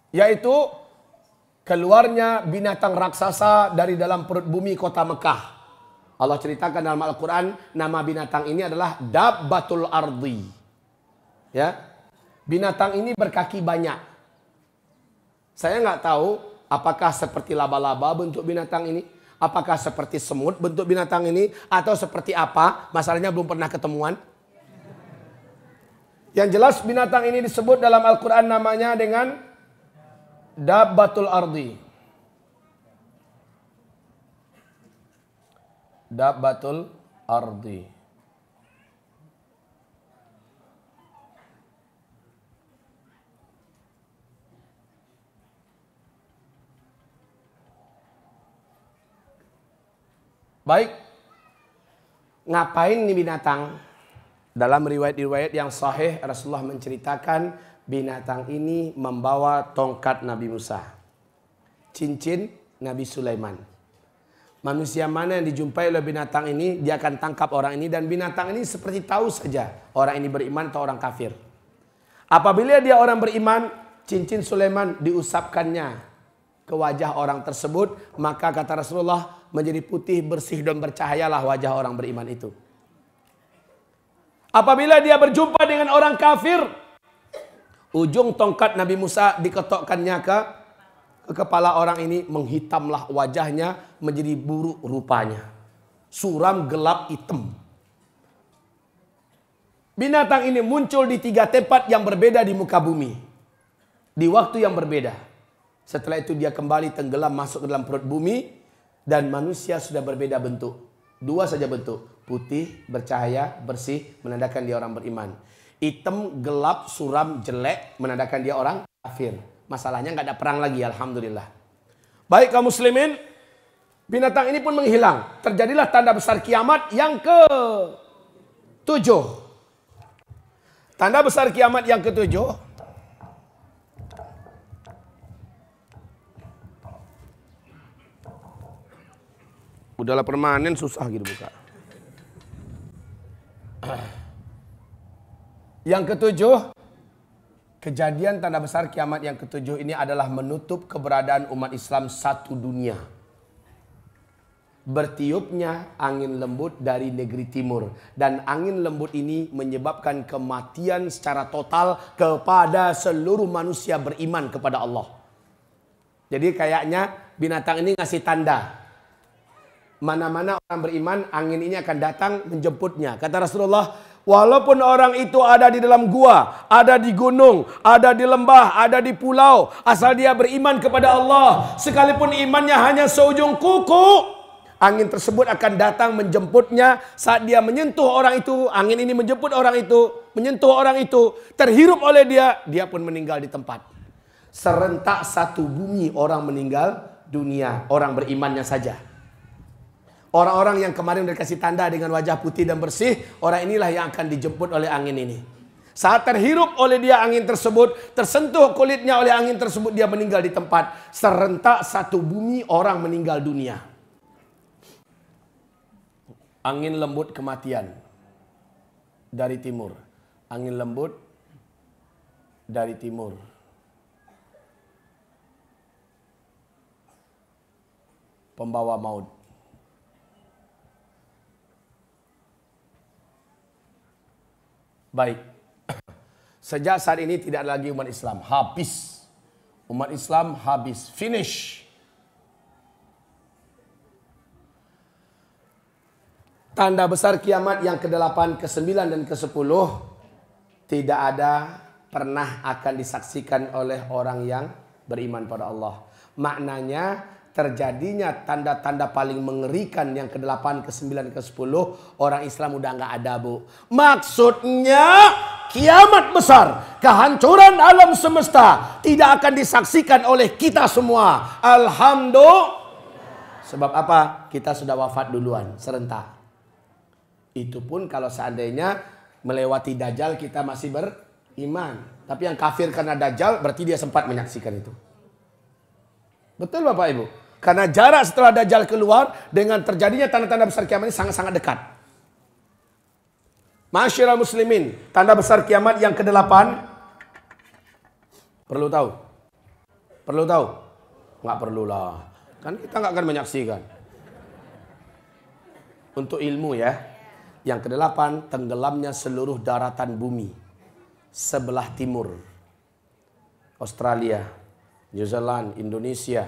Yaitu keluarnya binatang raksasa dari dalam perut bumi kota Mekah. Allah ceritakan dalam Al-Quran, nama binatang ini adalah Dabbatul Ardi. Ya, binatang ini berkaki banyak. Saya nggak tahu apakah seperti laba-laba bentuk binatang ini, apakah seperti semut bentuk binatang ini, atau seperti apa. Masalahnya belum pernah ketemuan. Yang jelas binatang ini disebut dalam Al-Quran namanya dengan Dabbatul Ardi. Dabbatul Ardi. Baik. Ngapain nih binatang? Dalam riwayat-riwayat yang sahih Rasulullah menceritakan binatang ini membawa tongkat Nabi Musa, cincin Nabi Sulaiman. Manusia mana yang dijumpai oleh binatang ini, dia akan tangkap orang ini, dan binatang ini seperti tahu saja orang ini beriman atau orang kafir. Apabila dia orang beriman, cincin Sulaiman diusapkannya ke wajah orang tersebut, maka kata Rasulullah menjadi putih, bersih dan bercahayalah wajah orang beriman itu. Apabila dia berjumpa dengan orang kafir, ujung tongkat Nabi Musa diketokkannya ke kepala orang ini, menghitamlah wajahnya menjadi buruk rupanya. Suram, gelap, hitam. Binatang ini muncul di 3 tempat yang berbeda di muka bumi. Di waktu yang berbeda. Setelah itu dia kembali tenggelam masuk ke dalam perut bumi. Dan manusia sudah berbeda bentuk. 2 saja bentuk. Putih, bercahaya, bersih, menandakan dia orang beriman. Hitam, gelap, suram, jelek, menandakan dia orang kafir. Masalahnya nggak ada perang lagi, alhamdulillah. Baik kaum muslimin, binatang ini pun menghilang. Terjadilah tanda besar kiamat yang ke-7. Tanda besar kiamat yang ke-7. Udahlah permanen susah gitu buka. Yang ke-7, kejadian tanda besar kiamat yang ke-7 ini adalah menutup keberadaan umat Islam satu dunia. Bertiupnya angin lembut dari negeri timur. Dan angin lembut ini menyebabkan kematian secara total kepada seluruh manusia beriman kepada Allah. Jadi kayaknya binatang ini ngasih tanda. Mana-mana orang beriman, angin ini akan datang menjemputnya. Kata Rasulullah, walaupun orang itu ada di dalam gua, ada di gunung, ada di lembah, ada di pulau, asal dia beriman kepada Allah, sekalipun imannya hanya seujung kuku, angin tersebut akan datang menjemputnya. Saat dia menyentuh orang itu, angin ini menjemput orang itu, menyentuh orang itu, terhirup oleh dia, dia pun meninggal di tempat. Serentak satu bumi orang meninggal dunia, orang berimannya saja. Orang-orang yang kemarin dikasih tanda dengan wajah putih dan bersih, orang inilah yang akan dijemput oleh angin ini. Saat terhirup oleh dia angin tersebut, tersentuh kulitnya oleh angin tersebut, dia meninggal di tempat. Serentak satu bumi orang meninggal dunia. Angin lembut kematian dari timur. Angin lembut dari timur. Pembawa maut. Baik. Sejak saat ini tidak ada lagi umat Islam. Habis. Umat Islam habis. Finish. Tanda besar kiamat yang ke-8, ke-9 dan ke-10 tidak ada pernah akan disaksikan oleh orang yang beriman pada Allah. Maknanya terjadinya tanda-tanda paling mengerikan yang ke-8, ke-9, ke-10, orang Islam udah nggak ada, Bu. Maksudnya kiamat besar, kehancuran alam semesta tidak akan disaksikan oleh kita semua. Alhamdulillah. Sebab apa? Kita sudah wafat duluan, serentak. Itu pun kalau seandainya melewati Dajjal kita masih beriman. Tapi yang kafir karena Dajjal berarti dia sempat menyaksikan itu. Betul Bapak Ibu? Karena jarak setelah Dajjal keluar dengan terjadinya tanda-tanda besar kiamat ini sangat-sangat dekat. Masyarakat muslimin, tanda besar kiamat yang ke-8 perlu tahu. Perlu tahu? Nggak perlulah. Kan kita nggak akan menyaksikan. Untuk ilmu ya. Yang kedelapan, tenggelamnya seluruh daratan bumi sebelah timur. Australia, New Zealand, Indonesia,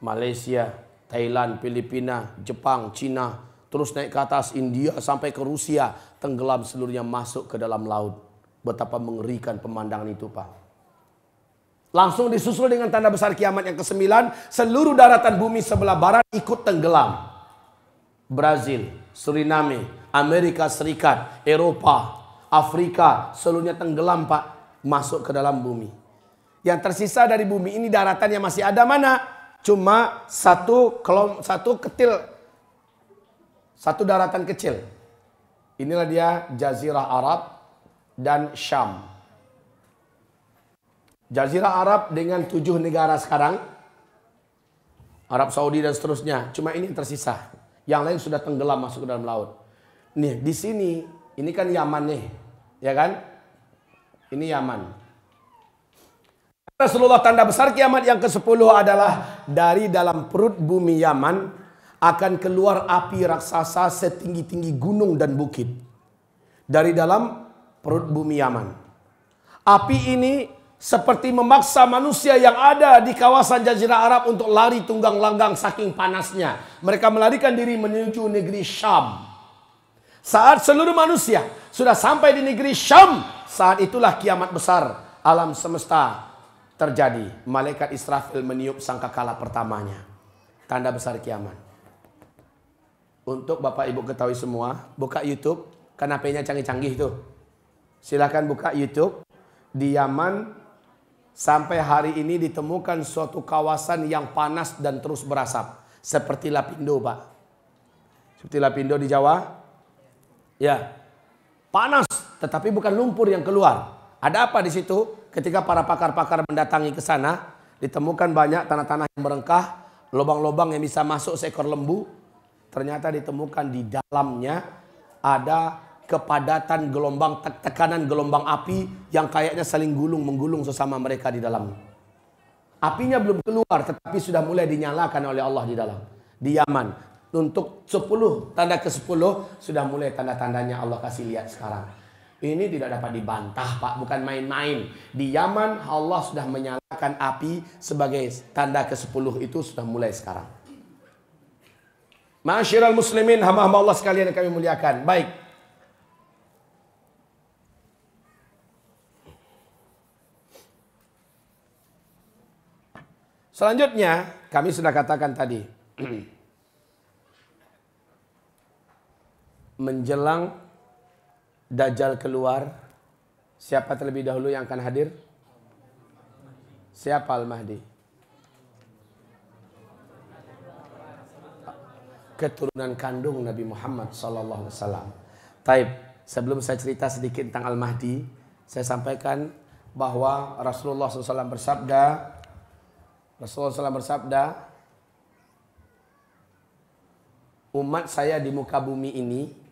Malaysia, Thailand, Filipina, Jepang, Cina, terus naik ke atas India sampai ke Rusia, tenggelam seluruhnya masuk ke dalam laut. Betapa mengerikan pemandangan itu, Pak. Langsung disusul dengan tanda besar kiamat yang ke-9, seluruh daratan bumi sebelah barat ikut tenggelam. Brazil, Suriname, Amerika Serikat, Eropa, Afrika, seluruhnya tenggelam, Pak, masuk ke dalam bumi. Yang tersisa dari bumi ini daratan yang masih ada mana? Cuma satu daratan kecil. Inilah dia Jazirah Arab dan Syam. Jazirah Arab dengan 7 negara sekarang. Arab Saudi dan seterusnya. Cuma ini yang tersisa. Yang lain sudah tenggelam masuk ke dalam laut. Nih, di sini, ini kan Yaman nih. Ya kan? Ini Yaman. Rasulullah tanda besar kiamat yang ke-10 adalah dari dalam perut bumi Yaman akan keluar api raksasa setinggi-tinggi gunung dan bukit. Dari dalam perut bumi Yaman. Api ini seperti memaksa manusia yang ada di kawasan Jazirah Arab untuk lari tunggang langgang saking panasnya. Mereka melarikan diri menuju negeri Syam. Saat seluruh manusia sudah sampai di negeri Syam, saat itulah kiamat besar alam semesta terjadi. Malaikat Israfil meniup sangkakala pertamanya. Tanda besar kiamat. Untuk Bapak Ibu ketahui semua, buka YouTube, kan HP-nya canggih-canggih tuh. Silahkan buka YouTube. Di Yaman sampai hari ini ditemukan suatu kawasan yang panas dan terus berasap. Seperti Lapindo, Pak. Seperti Lapindo di Jawa. Ya, panas, tetapi bukan lumpur yang keluar. Ada apa di situ? Ketika para pakar-pakar mendatangi ke sana, ditemukan banyak tanah-tanah yang merengkah, lubang-lubang yang bisa masuk seekor lembu. Ternyata ditemukan di dalamnya ada kepadatan gelombang, tekanan gelombang api yang kayaknya saling menggulung sesama mereka di dalam. Apinya belum keluar, tetapi sudah mulai dinyalakan oleh Allah di dalam. Di Yaman. Untuk 10, tanda ke-10 sudah mulai tanda-tandanya Allah kasih lihat sekarang. Ini tidak dapat dibantah, Pak, bukan main-main. Di Yaman Allah sudah menyalakan api sebagai tanda ke-10 itu sudah mulai sekarang. Ma'asyiral muslimin, hamba-hamba Allah sekalian yang kami muliakan. Baik. Selanjutnya, kami sudah katakan tadi. Menjelang Dajjal keluar, siapa terlebih dahulu yang akan hadir? Siapa Al-Mahdi? Keturunan kandung Nabi Muhammad SAW. Taib, sebelum saya cerita sedikit tentang Al-Mahdi, saya sampaikan bahwa Rasulullah SAW bersabda, umat saya di muka bumi ini,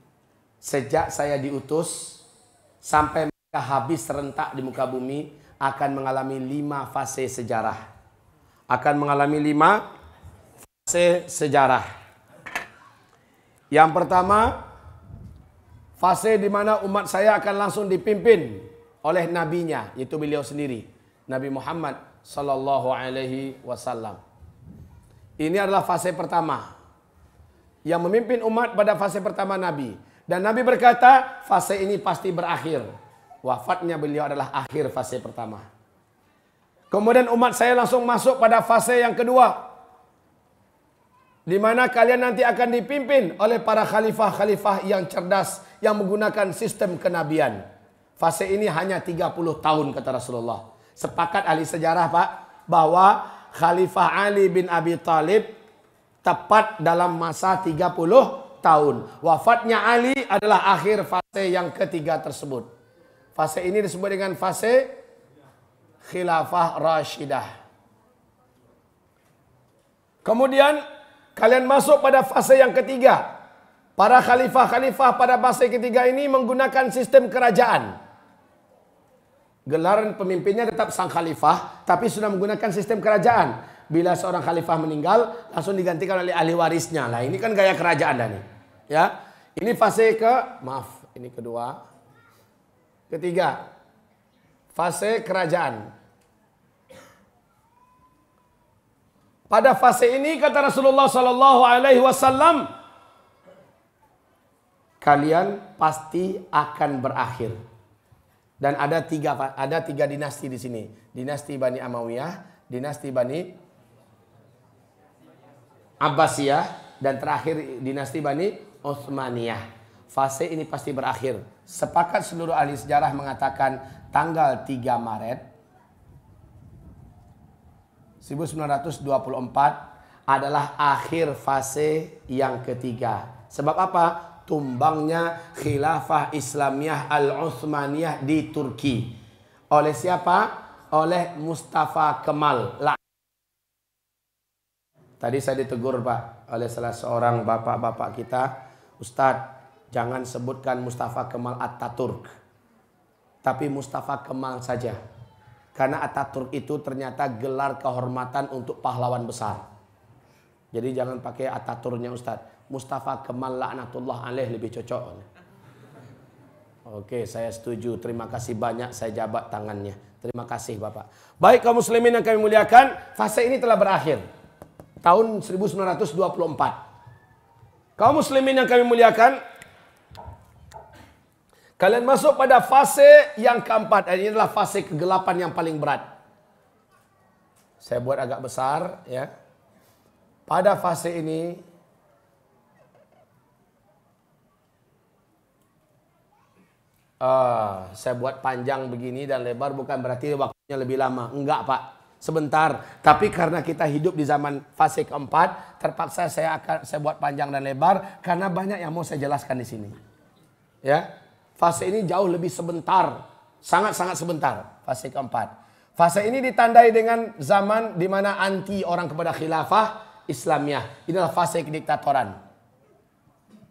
sejak saya diutus sampai mereka habis serentak di muka bumi, akan mengalami 5 fase sejarah. Akan mengalami 5 fase sejarah. Yang pertama, fase di mana umat saya akan langsung dipimpin oleh nabinya, yaitu beliau sendiri, Nabi Muhammad sallallahu alaihi wasallam. Ini adalah fase pertama. Yang memimpin umat pada fase pertama Nabi. Dan Nabi berkata, fase ini pasti berakhir. Wafatnya beliau adalah akhir fase pertama. Kemudian umat saya langsung masuk pada fase yang kedua. Di mana kalian nanti akan dipimpin oleh para khalifah-khalifah yang cerdas, yang menggunakan sistem kenabian. Fase ini hanya 30 tahun kata Rasulullah. Sepakat ahli sejarah, Pak, bahwa Khalifah Ali bin Abi Thalib tepat dalam masa 30 tahun. Wafatnya Ali adalah akhir fase yang ketiga tersebut. Fase ini disebut dengan fase Khilafah Rashidah. Kemudian kalian masuk pada fase yang ketiga. Para khalifah-khalifah pada fase ketiga ini menggunakan sistem kerajaan. Gelaran pemimpinnya tetap sang khalifah, tapi sudah menggunakan sistem kerajaan. Bila seorang khalifah meninggal, langsung digantikan oleh ahli warisnya. Lah ini kan gaya kerajaan dah nih. Ya. Ini fase ini kedua. Ketiga. Fase kerajaan. Pada fase ini kata Rasulullah sallallahu alaihi wasallam, kalian pasti akan berakhir. Dan ada tiga dinasti di sini. Dinasti Bani Amawiyah, dinasti Bani Abbasiyah, dan terakhir dinasti Bani Utsmaniyah. Fase ini pasti berakhir. Sepakat seluruh ahli sejarah mengatakan tanggal 3 Maret 1924 adalah akhir fase yang ketiga. Sebab apa? Tumbangnya khilafah Islamiyah Al-Utsmaniyah di Turki. Oleh siapa? Oleh Mustafa Kemal. Tadi saya ditegur Pak oleh salah seorang bapak-bapak kita, Ustadz, jangan sebutkan Mustafa Kemal Ataturk, tapi Mustafa Kemal saja. Karena Ataturk itu ternyata gelar kehormatan untuk pahlawan besar. Jadi jangan pakai Ataturknya Ustadz. Mustafa Kemal laknatullah alaih lebih cocok. Oke, saya setuju. Terima kasih banyak, saya jabat tangannya. Terima kasih Bapak. Baik kaum muslimin yang kami muliakan, fase ini telah berakhir. Tahun 1924. Kaum muslimin yang kami muliakan, kalian masuk pada fase yang keempat. Ini adalah fase kegelapan yang paling berat. Saya buat agak besar ya. Pada fase ini saya buat panjang begini dan lebar bukan berarti waktunya lebih lama. Enggak Pak, sebentar. Tapi karena kita hidup di zaman fase keempat, terpaksa saya buat panjang dan lebar karena banyak yang mau saya jelaskan di sini. Ya, fase ini jauh lebih sebentar, sangat-sangat sebentar. Fase keempat. Fase ini ditandai dengan zaman di mana anti orang kepada khilafah Islamiyah. Inilah fase kediktatoran.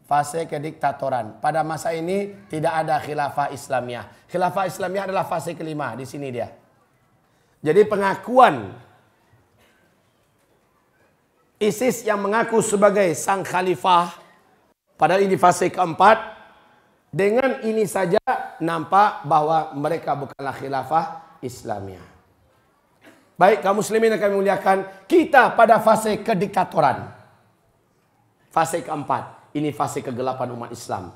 Fase kediktatoran. Pada masa ini tidak ada khilafah Islamiyah. Khilafah Islamiyah adalah fase kelima. Di sini dia. Jadi pengakuan ISIS yang mengaku sebagai sang khalifah. Padahal ini fase keempat. Dengan ini saja nampak bahwa mereka bukanlah khilafah Islamiyah. Baik kaum muslimin yang kami muliakan. Kita pada fase kediktatoran. Fase keempat. Ini fase kegelapan umat Islam.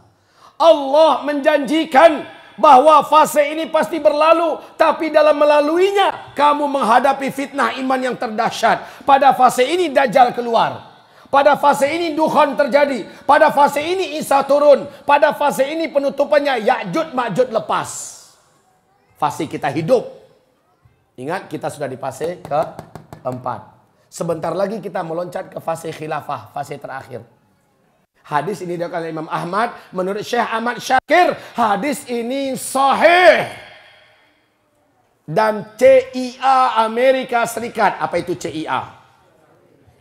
Allah menjanjikan bahwa fase ini pasti berlalu. Tapi dalam melaluinya, kamu menghadapi fitnah iman yang terdahsyat. Pada fase ini Dajjal keluar. Pada fase ini Dukhan terjadi. Pada fase ini Isa turun. Pada fase ini penutupannya Ya'jud Ma'jud lepas. Fase kita hidup. Ingat kita sudah di fase keempat. Sebentar lagi kita meloncat ke fase khilafah. Fase terakhir. Hadis ini diriwayatkan oleh Imam Ahmad menurut Syekh Ahmad Syakir. Hadis ini sahih. Dan CIA Amerika Serikat. Apa itu CIA?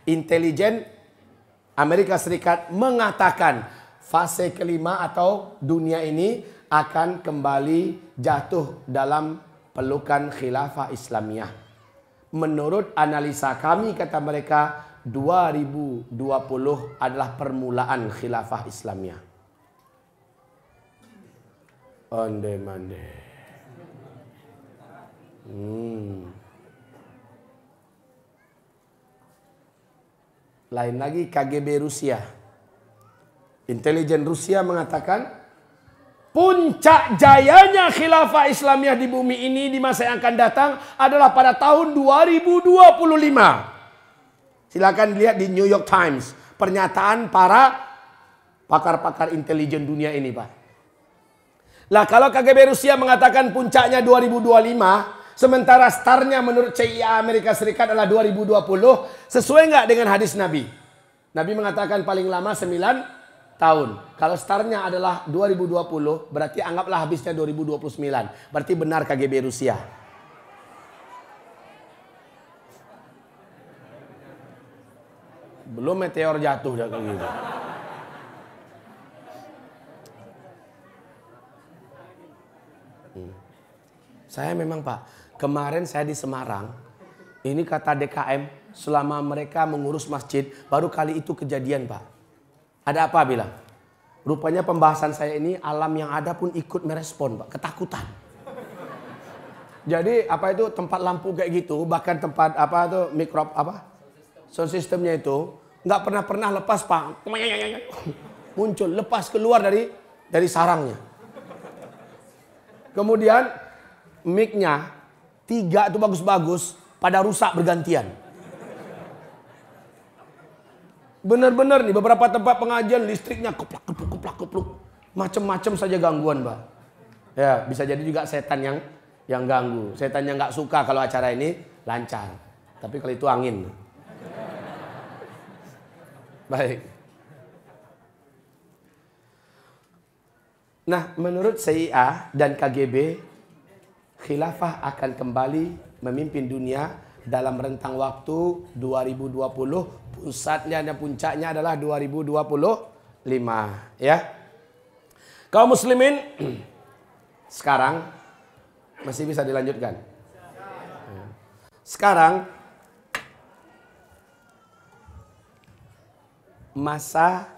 Intelijen Amerika Serikat mengatakan fase kelima atau dunia ini akan kembali jatuh dalam pelukan khilafah Islamiyah. Menurut analisa kami kata mereka 2020 adalah permulaan khilafah Islamiyah. Onde-mande. Lain lagi KGB Rusia. Intelijen Rusia mengatakan puncak jayanya khilafah Islamiyah di bumi ini di masa yang akan datang adalah pada tahun 2025. Silakan lihat di New York Times. Pernyataan para pakar-pakar intelijen dunia ini, Pak. Lah kalau KGB Rusia mengatakan puncaknya 2025, sementara startnya menurut CIA Amerika Serikat adalah 2020, sesuai nggak dengan hadis Nabi? Nabi mengatakan paling lama 9 tahun. Kalau startnya adalah 2020, berarti anggaplah habisnya 2029. Berarti benar KGB Rusia. Belum meteor jatuh dah kayak gitu. Saya memang Pak, kemarin saya di Semarang, ini kata DKM, selama mereka mengurus masjid, baru kali itu kejadian Pak. Ada apa bilang? Rupanya pembahasan saya ini alam yang ada pun ikut merespon Pak, ketakutan. Jadi apa itu tempat lampu kayak gitu, bahkan tempat apa tuh mikrob apa, sound systemnya itu nggak pernah lepas Pak, muncul lepas keluar dari sarangnya. Kemudian mic-nya 3 itu bagus-bagus, pada rusak bergantian. Bener-bener nih beberapa tempat pengajian listriknya keplak. Macem-macem saja gangguan Pak. Ya bisa jadi juga setan yang ganggu. Setan yang nggak suka kalau acara ini lancar. Tapi kalau itu angin. Baik. Nah menurut CIA dan KGB, khilafah akan kembali memimpin dunia dalam rentang waktu 2020. Pusatnya dan puncaknya adalah 2025. Ya. Kaum muslimin, sekarang masih bisa dilanjutkan. Sekarang masa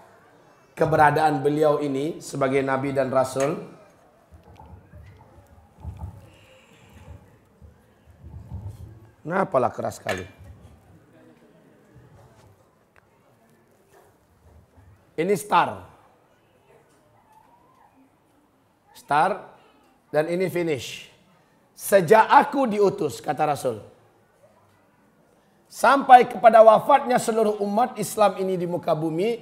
keberadaan beliau ini sebagai nabi dan rasul Kenapalah keras sekali. Ini start dan ini finish. Sejak aku diutus, kata Rasul, sampai kepada wafatnya seluruh umat Islam ini di muka bumi,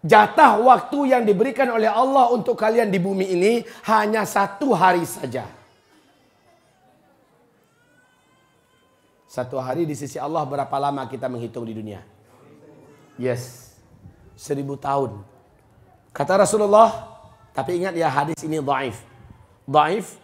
jatah waktu yang diberikan oleh Allah untuk kalian di bumi ini hanya 1 hari saja. 1 hari di sisi Allah berapa lama kita menghitung di dunia? Yes, 1000 tahun. Kata Rasulullah, tapi ingat ya hadis ini dhaif. Dhaif,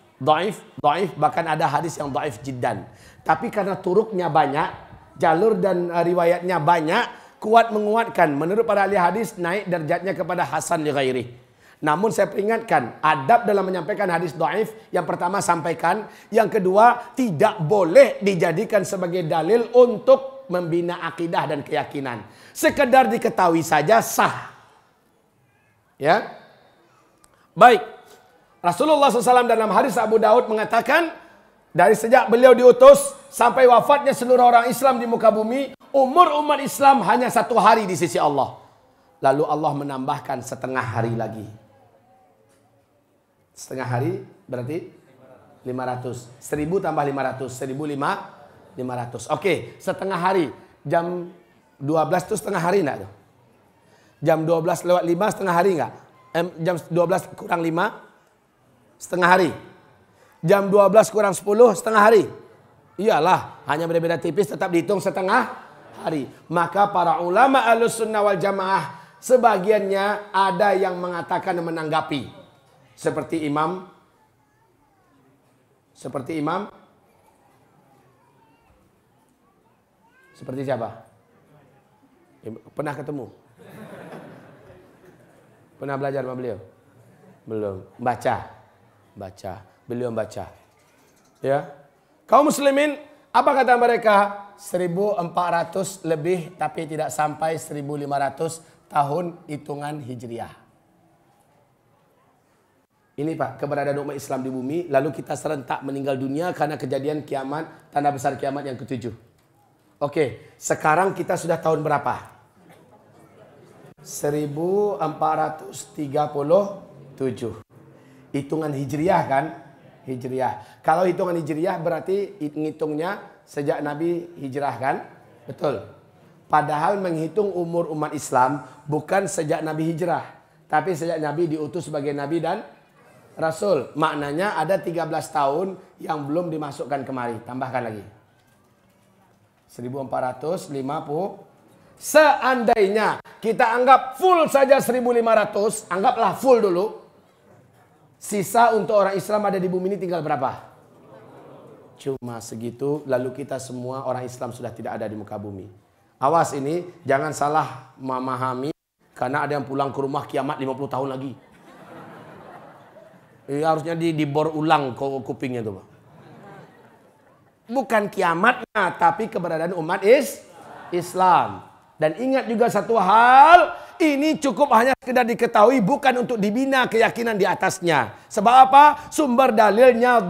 bahkan ada hadis yang dhaif jiddan. Tapi karena turuknya banyak, jalur dan riwayatnya banyak, kuat menguatkan. Menurut para ahli hadis naik derajatnya kepada hasan li ghairi. Namun saya peringatkan, adab dalam menyampaikan hadis dhaif, yang pertama sampaikan, yang kedua tidak boleh dijadikan sebagai dalil untuk membina akidah dan keyakinan. Sekedar diketahui saja sah. Ya. Baik. Rasulullah SAW dalam hadis Abu Daud mengatakan, dari sejak beliau diutus sampai wafatnya seluruh orang Islam di muka bumi, umur umat Islam hanya 1 hari di sisi Allah. Lalu Allah menambahkan setengah hari lagi. Setengah hari berarti 500. 1000 tambah 500. 1500. Oke, setengah hari. Jam 12 itu setengah hari enggak tuh? Jam 12 lewat 5 setengah hari enggak? Jam 12 kurang 5 setengah hari. Jam 12 kurang 10 setengah hari. Iyalah, hanya beda-beda tipis tetap dihitung setengah hari. Maka para ulama Ahlussunnah wal Jamaah sebagiannya ada yang mengatakan dan menanggapi. Seperti Imam Seperti siapa? Pernah ketemu? Pernah belajar sama beliau? Belum. Baca. Beliau baca. Ya. Kaum muslimin, apa kata mereka? 1400 lebih tapi tidak sampai 1500 tahun hitungan Hijriah. Ini Pak, keberadaan umat Islam di bumi, lalu kita serentak meninggal dunia karena kejadian kiamat, tanda besar kiamat yang ke-7. Oke, sekarang kita sudah tahun berapa? 1437. Hitungan Hijriah kan? Hijriah. Kalau hitungan Hijriah berarti ngitungnya sejak Nabi hijrah kan? Betul. Padahal menghitung umur umat Islam bukan sejak Nabi hijrah, tapi sejak Nabi diutus sebagai Nabi dan Rasul. Maknanya ada 13 tahun yang belum dimasukkan kemari. Tambahkan lagi. 1450. Seandainya kita anggap full saja 1500, anggaplah full dulu. Sisa untuk orang Islam ada di bumi ini tinggal berapa? Cuma segitu, lalu kita semua orang Islam sudah tidak ada di muka bumi. Awas ini, jangan salah memahami, karena ada yang pulang ke rumah kiamat 50 tahun lagi. Harusnya dibor ulang kupingnya tuh Pak. Bukan kiamatnya, tapi keberadaan umat Islam. Dan ingat juga satu hal, ini cukup hanya sekedar diketahui, bukan untuk dibina keyakinan di atasnya. Sebab apa? Sumber dalilnya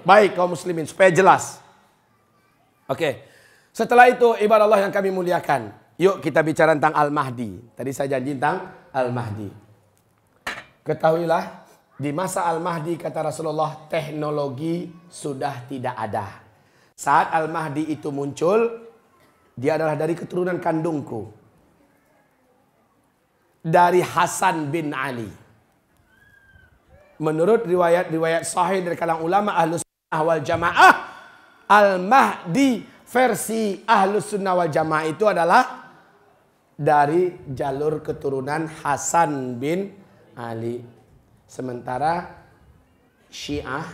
baik kaum muslimin, supaya jelas. Oke. Setelah itu ibadah Allah yang kami muliakan, yuk kita bicara tentang Al-Mahdi. Tadi saya janji tentang Al-Mahdi. Ketahuilah, di masa Al-Mahdi kata Rasulullah, teknologi sudah tidak ada. Saat Al-Mahdi itu muncul, dia adalah dari keturunan kandungku, dari Hasan bin Ali. Menurut riwayat sahih dari kalangan ulama Ahlus Sunnah wal Jamaah, Al-Mahdi versi Ahlus Sunnah wal Jamaah itu adalah dari jalur keturunan Hasan bin Ali. Sementara Syiah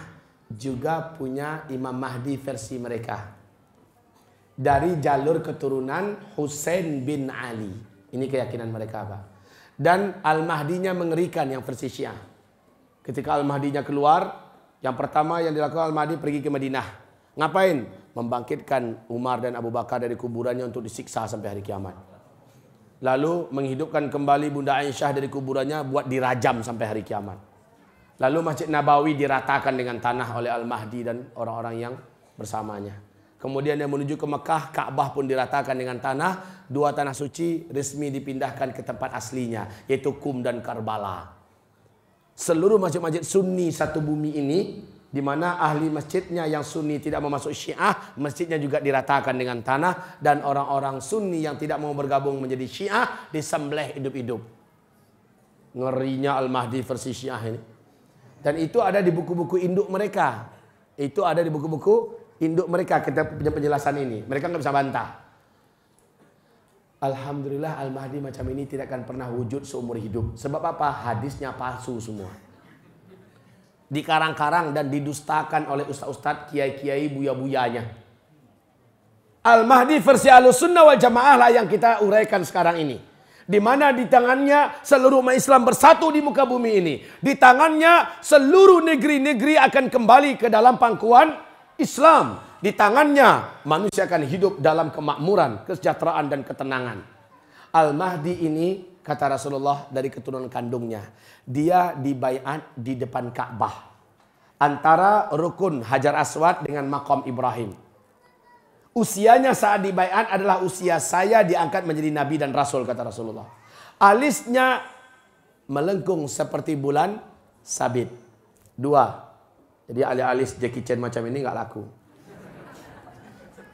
juga punya Imam Mahdi versi mereka, dari jalur keturunan Husain bin Ali. Ini keyakinan mereka, Pak. Dan Al-Mahdinya mengerikan yang versi Syiah. Ketika Al-Mahdinya keluar, yang pertama yang dilakukan Al-Mahdi pergi ke Madinah. Ngapain? Membangkitkan Umar dan Abu Bakar dari kuburannya untuk disiksa sampai hari kiamat. Lalu menghidupkan kembali Bunda Aisyah dari kuburannya buat dirajam sampai hari kiamat. Lalu Masjid Nabawi diratakan dengan tanah oleh Al-Mahdi dan orang-orang yang bersamanya. Kemudian dia menuju ke Mekah, Ka'bah pun diratakan dengan tanah. Dua tanah suci resmi dipindahkan ke tempat aslinya, yaitu Qum dan Karbala. Seluruh masjid-masjid Sunni satu bumi ini, di mana ahli masjidnya yang Sunni tidak mau masuk Syiah, masjidnya juga diratakan dengan tanah. Dan orang-orang Sunni yang tidak mau bergabung menjadi Syiah disembelih hidup-hidup. Ngerinya Al-Mahdi versi Syiah ini. Dan itu ada di buku-buku induk mereka. Itu ada di buku-buku induk mereka, kita punya penjelasan ini. Mereka nggak bisa bantah. Alhamdulillah Al-Mahdi macam ini tidak akan pernah wujud seumur hidup. Sebab apa? Hadisnya palsu semua. Dikarang-karang dan didustakan oleh ustaz-ustaz, kiai-kiai, buya-buyanya. Al-Mahdi versi Ahlussunnah wal Jamaah lah yang kita uraikan sekarang ini. Di mana di tangannya seluruh umat Islam bersatu di muka bumi ini. Di tangannya seluruh negeri-negeri akan kembali ke dalam pangkuan Islam. Di tangannya manusia akan hidup dalam kemakmuran, kesejahteraan dan ketenangan. Al-Mahdi ini kata Rasulullah dari keturunan kandungnya. Dia dibaiat di depan Ka'bah. Antara rukun Hajar Aswad dengan Maqam Ibrahim. Usianya saat dibaiat adalah usia saya diangkat menjadi nabi dan rasul kata Rasulullah. Alisnya melengkung seperti bulan sabit. Dua. Jadi alis Jackie Chan macam ini nggak laku.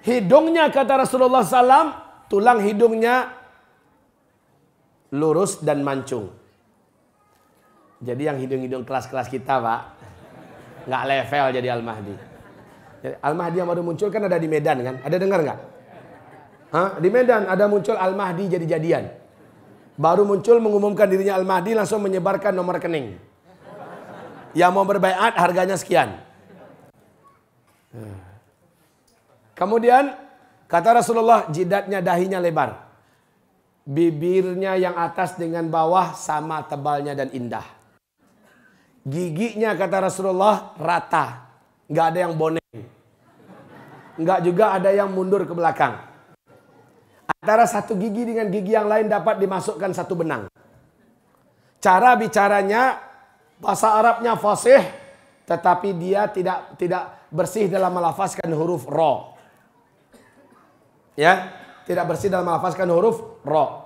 Hidungnya kata Rasulullah SAW, tulang hidungnya lurus dan mancung. Jadi yang hidung-hidung kelas-kelas kita, Pak, nggak level jadi Al-Mahdi. Al-Mahdi yang baru muncul kan ada di Medan kan? Ada dengar nggak? Di Medan ada muncul Al-Mahdi jadi-jadian. Baru muncul mengumumkan dirinya Al-Mahdi langsung menyebarkan nomor rekening. Yang mau berbaiat harganya sekian. Kemudian kata Rasulullah, jidatnya dahinya lebar. Bibirnya yang atas dengan bawah sama tebalnya dan indah. Giginya kata Rasulullah rata. Nggak ada yang boneng. Nggak juga ada yang mundur ke belakang. Antara satu gigi dengan gigi yang lain dapat dimasukkan satu benang. Cara bicaranya, bahasa Arabnya fasih, tetapi dia tidak bersih dalam melafazkan huruf ro. Ya, tidak bersih dalam melafazkan huruf ro.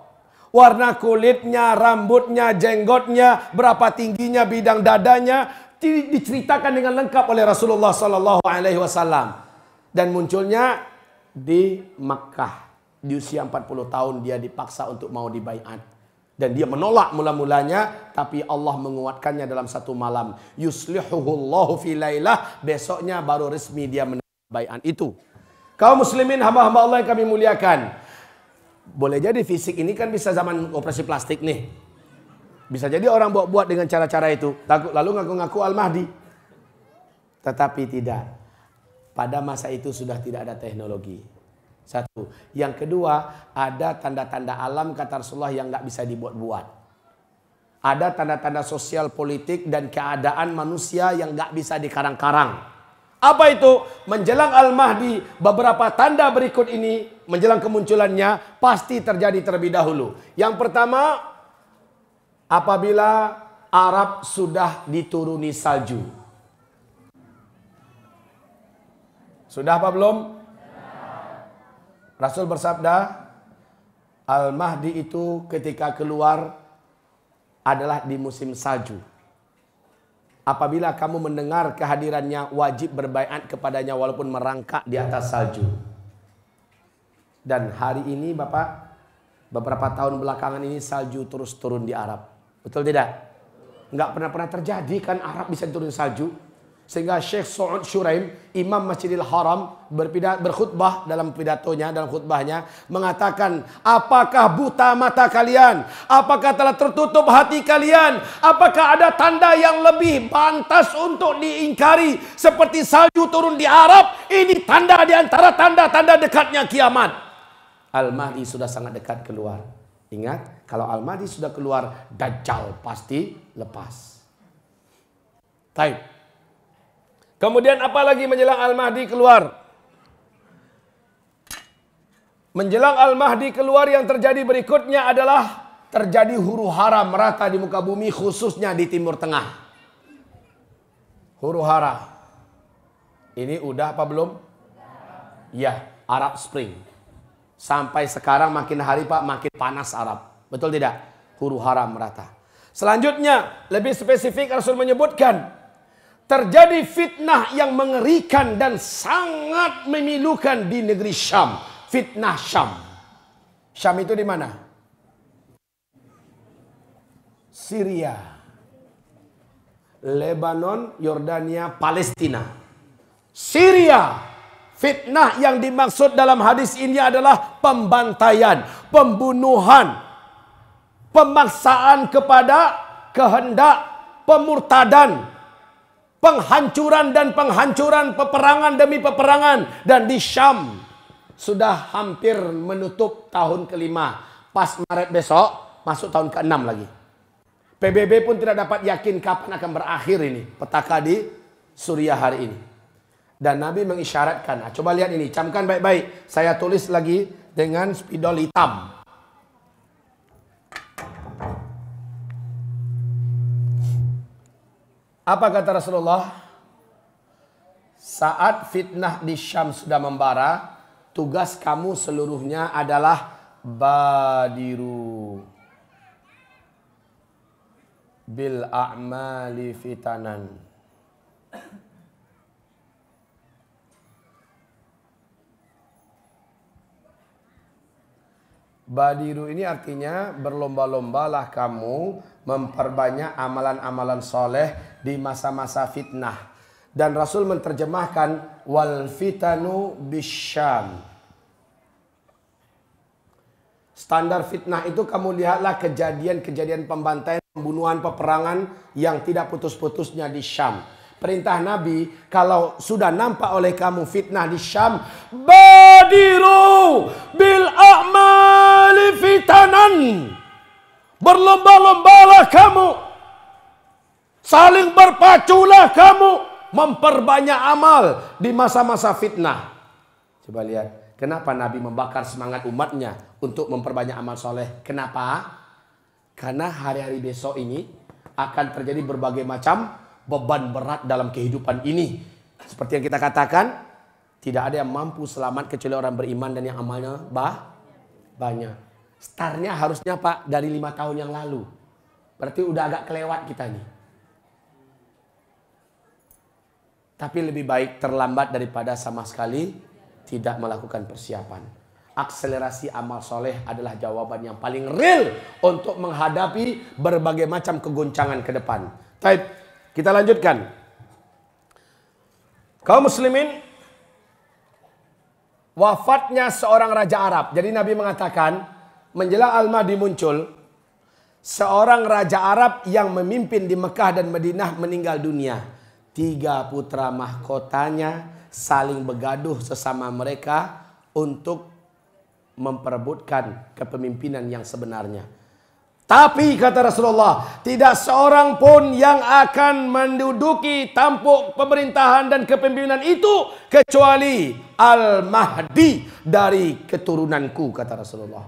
Warna kulitnya, rambutnya, jenggotnya, berapa tingginya, bidang dadanya diceritakan dengan lengkap oleh Rasulullah Sallallahu Alaihi Wasallam. Dan munculnya di Makkah. Di usia 40 tahun dia dipaksa untuk mau dibaiat. Dan dia menolak mula-mulanya. Tapi Allah menguatkannya dalam satu malam. Yuslihuhullahu fi lailah. Besoknya baru resmi dia menerima baiat itu. Kaum muslimin hamba-hamba Allah yang kami muliakan. Boleh jadi fisik ini kan bisa zaman operasi plastik nih. Bisa jadi orang buat-buat dengan cara-cara itu. Lalu ngaku-ngaku Al-Mahdi. Tetapi tidak. Pada masa itu sudah tidak ada teknologi. Satu. Yang kedua, ada tanda-tanda alam kata Rasulullah yang nggak bisa dibuat-buat. Ada tanda-tanda sosial politik dan keadaan manusia yang nggak bisa dikarang-karang. Apa itu? Menjelang Al-Mahdi, beberapa tanda berikut ini, menjelang kemunculannya, pasti terjadi terlebih dahulu. Yang pertama, apabila Arab sudah dituruni salju. Sudah apa belum? Rasul bersabda, Al-Mahdi itu ketika keluar adalah di musim salju. Apabila kamu mendengar kehadirannya, wajib berbaiat kepadanya walaupun merangkak di atas salju. Dan hari ini Bapak, beberapa tahun belakangan ini salju terus turun di Arab. Betul tidak? Nggak pernah terjadi kan Arab bisa turun salju. Sehingga Syekh Su'ud Syuraim, Imam Masjidil Haram, berkhutbah dalam pidatonya, dalam khutbahnya, mengatakan, apakah buta mata kalian? Apakah telah tertutup hati kalian? Apakah ada tanda yang lebih pantas untuk diingkari? Seperti salju turun di Arab, ini tanda di antara tanda-tanda dekatnya kiamat. Al-Mahdi sudah sangat dekat keluar. Ingat, kalau Al-Mahdi sudah keluar, Dajjal pasti lepas. Baik. Kemudian apa lagi menjelang Al-Mahdi keluar? Menjelang Al-Mahdi keluar yang terjadi berikutnya adalah terjadi huru hara merata di muka bumi, khususnya di Timur Tengah. Huru hara. Ini udah apa belum? Ya, Arab Spring. Sampai sekarang makin hari Pak makin panas Arab. Betul tidak? Huru hara merata. Selanjutnya, lebih spesifik Rasul menyebutkan terjadi fitnah yang mengerikan dan sangat memilukan di negeri Syam. Fitnah Syam. Syam itu di mana? Syria, Lebanon, Yordania, Palestina. Syria. Fitnah yang dimaksud dalam hadis ini adalah pembantaian, pembunuhan, pemaksaan kepada kehendak, pemurtadan, penghancuran dan penghancuran, peperangan demi peperangan. Dan di Syam sudah hampir menutup tahun kelima. Pas Maret besok masuk tahun ke-6 lagi. PBB pun tidak dapat yakin kapan akan berakhir ini petaka di Suriah hari ini. Dan Nabi mengisyaratkan, coba lihat ini, camkan baik-baik. Saya tulis lagi dengan spidol hitam. Apa kata Rasulullah? Saat fitnah di Syam sudah membara, tugas kamu seluruhnya adalah badiru bil a'mali fitanan. Badiru ini artinya berlomba-lombalah kamu memperbanyak amalan-amalan soleh di masa-masa fitnah. Dan Rasul menerjemahkan wal fitanu bisyam. Standar fitnah itu kamu lihatlah kejadian-kejadian pembantaian, pembunuhan, peperangan yang tidak putus-putusnya di Syam. Perintah Nabi, kalau sudah nampak oleh kamu fitnah di Syam, badiru bil a'mali fitanan. Berlomba-lombalah kamu, saling berpaculah kamu, memperbanyak amal di masa-masa fitnah. Coba lihat, kenapa Nabi membakar semangat umatnya untuk memperbanyak amal soleh? Kenapa? Karena hari-hari besok ini akan terjadi berbagai macam beban berat dalam kehidupan ini. Seperti yang kita katakan, tidak ada yang mampu selamat kecuali orang beriman dan yang amalnya banyak. Startnya harusnya Pak dari 5 tahun yang lalu. Berarti udah agak kelewat kita nih. Tapi lebih baik terlambat daripada sama sekali tidak melakukan persiapan. Akselerasi amal soleh adalah jawaban yang paling real untuk menghadapi berbagai macam kegoncangan ke depan. Baik. Kita lanjutkan. Kaum muslimin, wafatnya seorang raja Arab. Jadi Nabi mengatakan, menjelang Al-Mahdi muncul, seorang raja Arab yang memimpin di Mekah dan Madinah meninggal dunia. 3 putra mahkotanya saling begaduh sesama mereka untuk memperebutkan kepemimpinan yang sebenarnya. Tapi kata Rasulullah, tidak seorang pun yang akan menduduki tampuk pemerintahan dan kepemimpinan itu kecuali Al-Mahdi dari keturunanku, kata Rasulullah.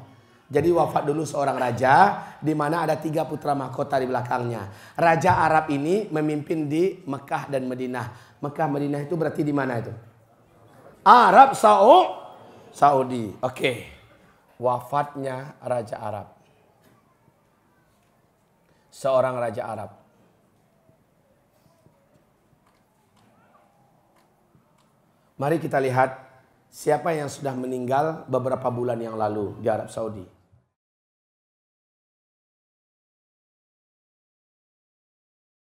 Jadi wafat dulu seorang raja di mana ada 3 putra mahkota di belakangnya. Raja Arab ini memimpin di Mekah dan Madinah. Mekah Madinah itu berarti di mana itu? Arab Saudi. Oke. Wafatnya Raja Arab. Seorang Raja Arab. Mari kita lihat siapa yang sudah meninggal beberapa bulan yang lalu di Arab Saudi.